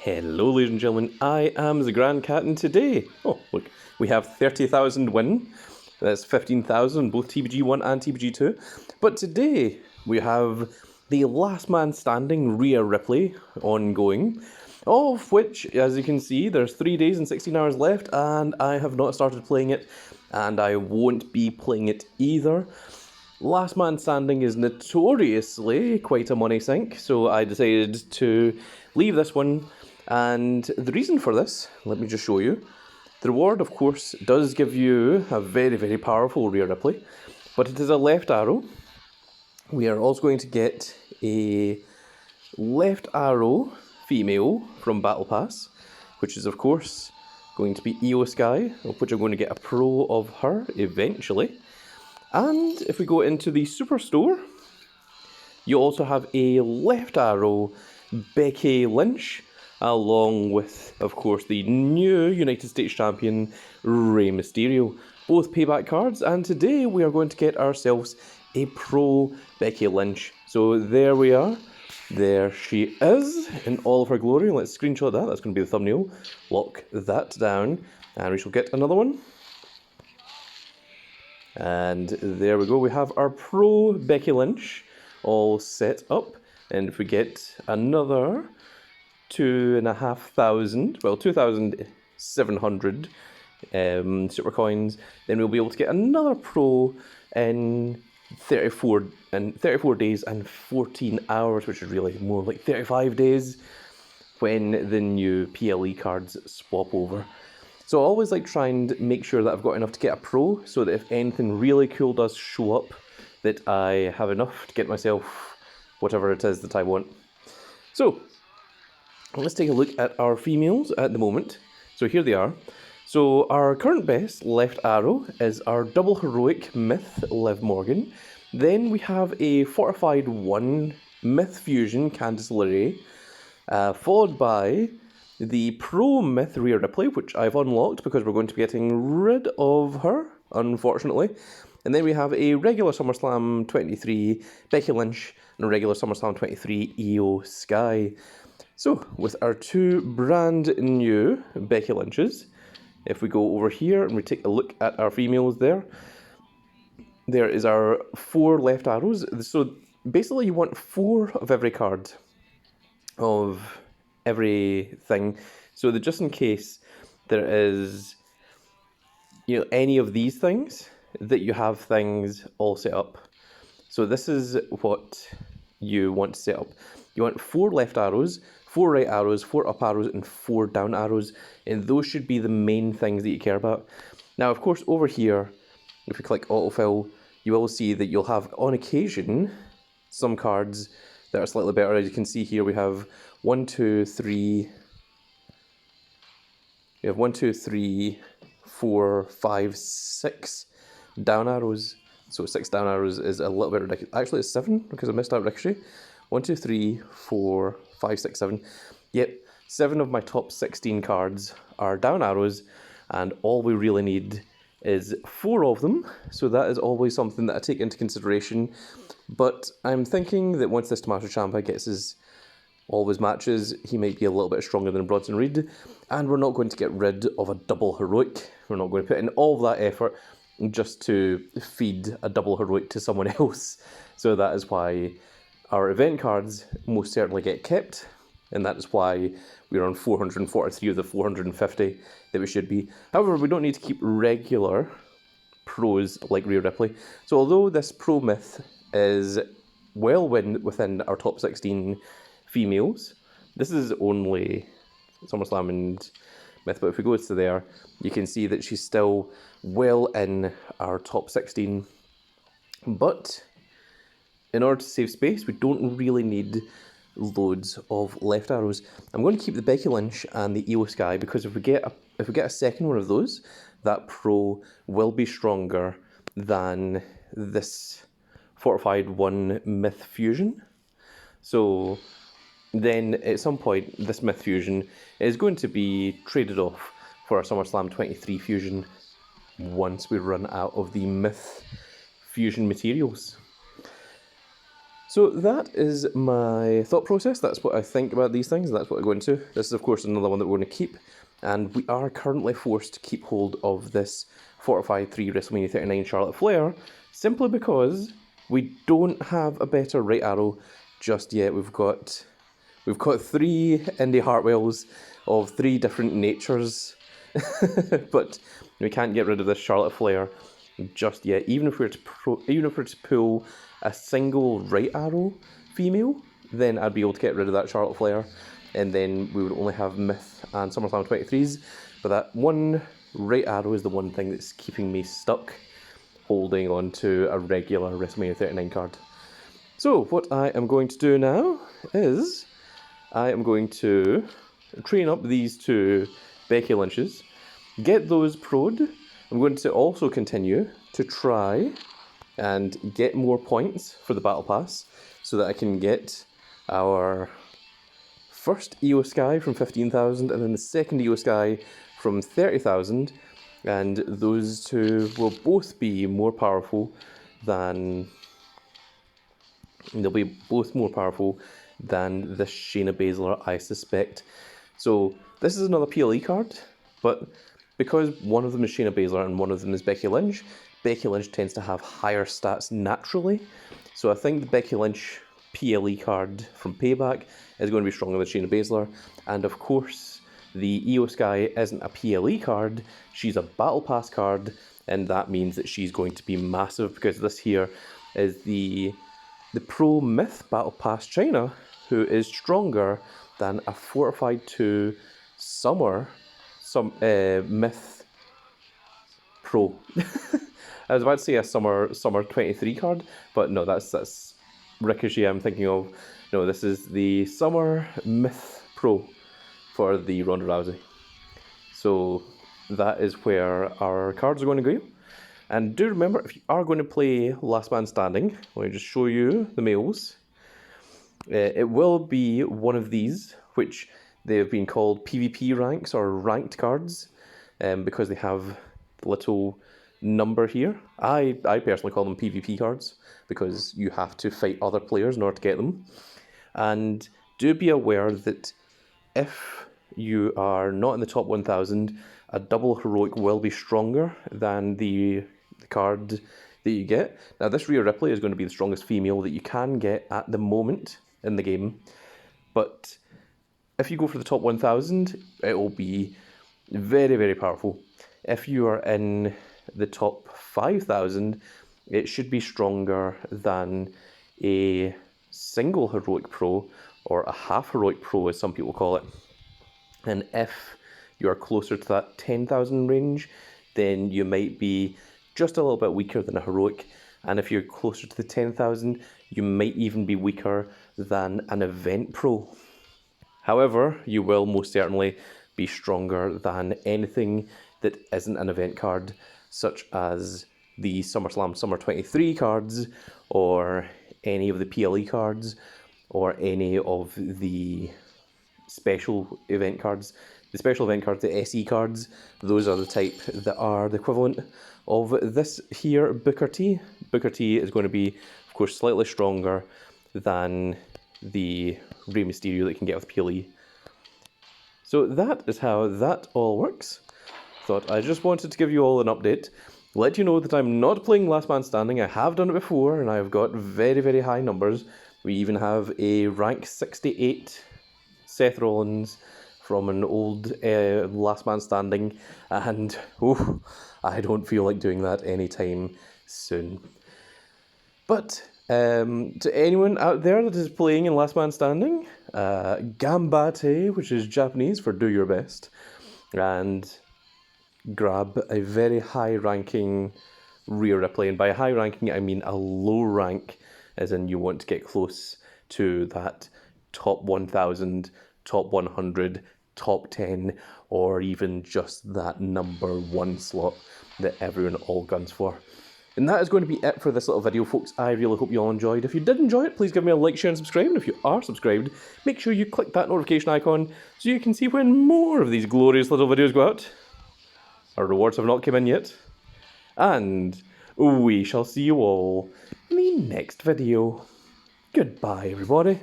Hello ladies and gentlemen, I am the Grand Cat, and today, oh look, we have 30,000 win, that's 15,000 both TBG1 and TBG2, but today we have the Last Man Standing Rhea Ripley ongoing, of which, as you can see, there's 3 days and 16 hours left, and I have not started playing it, and I won't be playing it either. Last Man Standing is notoriously quite a money sink, so I decided to leave this one. And the reason for this, let me just show you. The reward, of course, does give you a very, very powerful Rhea Ripley, but it is a left arrow. We are also going to get a left arrow female from Battle Pass, which is, of course, going to be Io Sky, of which I'm going to get a pro of her eventually. And if we go into the Superstore, you also have a left arrow Becky Lynch, along with, of course, the new United States Champion, Rey Mysterio. Both payback cards, and today we are going to get ourselves a pro Becky Lynch. So there we are. There she is in all of her glory. Let's screenshot that. That's going to be the thumbnail. Lock that down, and we shall get another one. And there we go. We have our pro Becky Lynch all set up. And if we get another 2,500, well, 2,700 super coins, then we'll be able to get another pro in 34 days and 14 hours, which is really more like 35 days when the new PLE cards swap over. So I always like try and make sure that I've got enough to get a pro, so that if anything really cool does show up, that I have enough to get myself whatever it is that I want. So let's take a look at our females at the moment. So here they are. So our current best left arrow is our double heroic myth Liv Morgan. Then we have a fortified 1 myth fusion Candice LeRae, followed by the pro myth Rhea Ripley, which I've unlocked because we're going to be getting rid of her, unfortunately. And then we have a regular SummerSlam 23 Becky Lynch and a regular SummerSlam 23 Io Sky. So, with our 2 brand new Becky Lynches, if we go over here and we take a look at our females there is our 4 left arrows. So, basically you want 4 of every card of everything, so that just in case there is, any of these things, that you have things all set up. So this is what you want to set up. You want 4 left arrows, 4 right arrows, 4 up arrows, and 4 down arrows, and those should be the main things that you care about. Now, of course, over here, if you click autofill, you will see that you'll have, on occasion, some cards that are slightly better. As you can see here, we have 1, 2, 3. We have 1, 2, 3, 4, 5, 6 down arrows. So 6 down arrows is a little bit ridiculous. Actually, it's 7 because I missed out Ricochet. 1, 2, 3, 4, 5, 6, 7. Yep, 7 of my top 16 cards are down arrows, and all we really need is 4 of them. So that is always something that I take into consideration. But I'm thinking that once this Tommaso Ciampa gets all of his matches, he might be a little bit stronger than Bronson Reed, and we're not going to get rid of a double heroic. We're not going to put in all of that effort just to feed a double heroic to someone else. So that is why our event cards most certainly get kept, and that is why we're on 443 of the 450 that we should be. However, we don't need to keep regular pros like Rhea Ripley. So although this pro myth is well within our top 16 females, this is only SummerSlam and myth, but if we go to there, you can see that she's still well in our top 16. But in order to save space, we don't really need loads of left arrows. I'm going to keep the Becky Lynch and the Io Sky, because if we get a second one of those, that pro will be stronger than this fortified 1 myth fusion. So then at some point, this myth fusion is going to be traded off for our SummerSlam 23 fusion once we run out of the myth fusion materials. So that is my thought process. That's what I think about these things. That's what I go into. This is, of course, another one that we're going to keep. And we are currently forced to keep hold of this Fortified 3 WrestleMania 39 Charlotte Flair, simply because we don't have a better right arrow just yet. We've got 3 Indy Hartwells of 3 different natures, but we can't get rid of this Charlotte Flair just yet. Even if we're to pull a single right arrow female, then I'd be able to get rid of that Charlotte Flair, and then we would only have Myth and SummerSlam 23s. But that one right arrow is the one thing that's keeping me stuck holding on to a regular WrestleMania 39 card. So what I am going to do now is I am going to train up these 2 Becky Lynches, get those pro'd. I'm going to also continue to try and get more points for the Battle Pass so that I can get our first Io Sky from 15,000 and then the second Io Sky from 30,000, and those 2 will both be more powerful than... They'll be both more powerful than the Shayna Baszler, I suspect. So this is another PLE card, but because one of them is Shayna Baszler and one of them is Becky Lynch tends to have higher stats naturally. So I think the Becky Lynch PLE card from Payback is going to be stronger than Shayna Baszler. And of course, the Io Sky isn't a PLE card, she's a Battle Pass card, and that means that she's going to be massive, because this here is the Pro Myth Battle Pass China, who is stronger than a Fortified 2 Summer Myth Pro. I was about to say a Summer 23 card, but no, that's Ricochet I'm thinking of. No, this is the Summer Myth Pro for the Ronda Rousey. So that is where our cards are going to go. And do remember, if you are going to play Last Man Standing, let me just show you the males. It will be one of these, which they have been called PvP ranks or ranked cards, because they have the little number here. I personally call them PvP cards, because you have to fight other players in order to get them. And do be aware that if you are not in the top 1000, a double heroic will be stronger than the card that you get. Now, this Rhea Ripley is going to be the strongest female that you can get at the moment in the game, but if you go for the top 1000, it will be very, very powerful. If you are in the top 5000, it should be stronger than a single heroic pro, or a half heroic pro as some people call it. And if you are closer to that 10,000 range, then you might be just a little bit weaker than a heroic. And if you're closer to the 10,000, you might even be weaker than an event pro. However, you will most certainly be stronger than anything that isn't an event card, such as the SummerSlam Summer 23 cards, or any of the PLE cards, or any of the special event cards. The special event cards, the SE cards, those are the type that are the equivalent of this here Booker T. Booker T is going to be, of course, slightly stronger than the Rey Mysterio that you can get with PLE. So that is how that all works. Thought I just wanted to give you all an update. Let you know that I'm not playing Last Man Standing. I have done it before, and I've got very, very high numbers. We even have a rank 68 Seth Rollins from an old Last Man Standing, and I don't feel like doing that anytime soon. But to anyone out there that is playing in Last Man Standing, gambate, which is Japanese for do your best, and grab a very high-ranking Rhea Ripley. And by high ranking, I mean a low rank, as in you want to get close to that top 1000, top 100, top 10, or even just that number 1 slot that everyone all guns for. And that is going to be it for this little video, folks. I really hope you all enjoyed. If you did enjoy it, please give me a like, share, and subscribe. And if you are subscribed, make sure you click that notification icon so you can see when more of these glorious little videos go out. Our rewards have not come in yet. And we shall see you all in the next video. Goodbye, everybody.